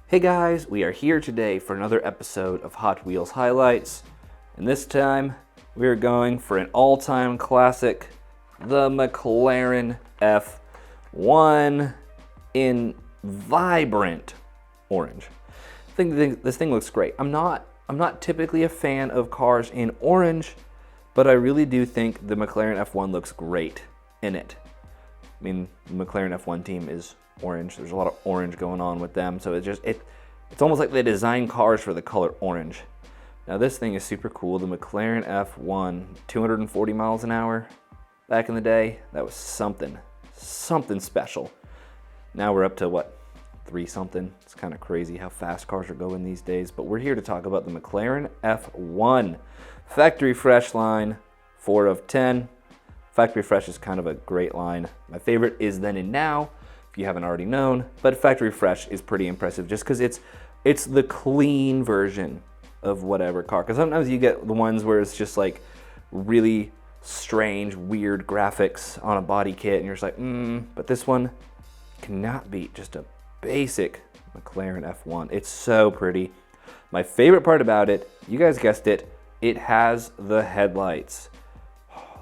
Hey guys, we are here today for another episode of Hot Wheels Highlights, and this time we are going for an all-time classic, the McLaren F1 in vibrant orange. I think this thing looks great. I'm not typically a fan of cars in orange, but I really do think the McLaren F1 looks great in it. I mean, the McLaren F1 team is orange. There's a lot of orange going on with them, so it's almost like they design cars for the color orange. Now this thing is super cool. The McLaren F1, 240 miles an hour back in the day. That was something special. Now we're up to what, 3 something? It's kind of crazy how fast cars are going these days, but we're here to talk about the McLaren F1 factory fresh line, 4 of 10. Factory fresh is kind of a great line. My favorite is then and now, if you haven't already known, but factory fresh is pretty impressive just because it's the clean version of whatever car. Because sometimes you get the ones where it's just like really strange, weird graphics on a body kit, and you're just like, but this one cannot beat just a basic McLaren F1. It's so pretty. My favorite part about it, you guys guessed it, it has the headlights.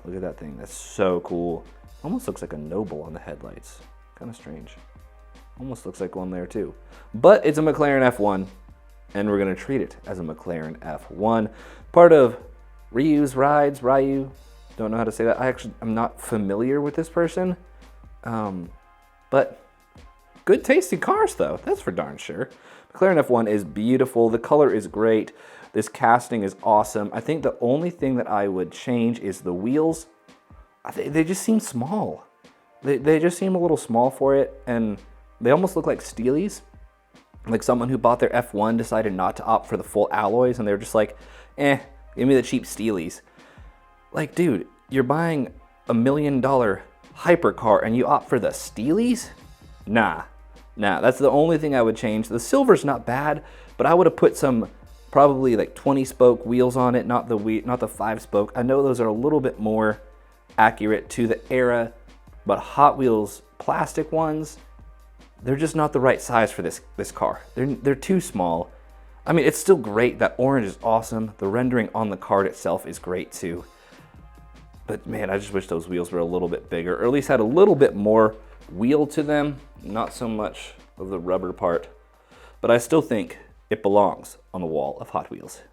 Look at that thing, that's so cool. Almost looks like a Noble on the headlights. Kind of strange. Almost looks like one there too. But it's a McLaren F1, and we're gonna treat it as a McLaren F1. Part of Ryu, don't know how to say that. I'm not familiar with this person. But good tasting cars though, that's for darn sure. McLaren F1 is beautiful, the color is great. This casting is awesome. I think the only thing that I would change is the wheels. They just seem small. They just seem a little small for it, and they almost look like Steelies. Like someone who bought their F1 decided not to opt for the full alloys, and they were just like, give me the cheap Steelies. Like, dude, you're buying $1 million hypercar and you opt for the Steelies? Nah, that's the only thing I would change. The silver's not bad, but I would have put some probably like 20-spoke wheels on it, not the 5-spoke. I know those are a little bit more accurate to the era, but Hot Wheels plastic ones, they're just not the right size for this car. They're too small. I mean, it's still great. That orange is awesome. The rendering on the card itself is great too. But man, I just wish those wheels were a little bit bigger, or at least had a little bit more wheel to them, not so much of the rubber part. But I still think it belongs on the wall of Hot Wheels.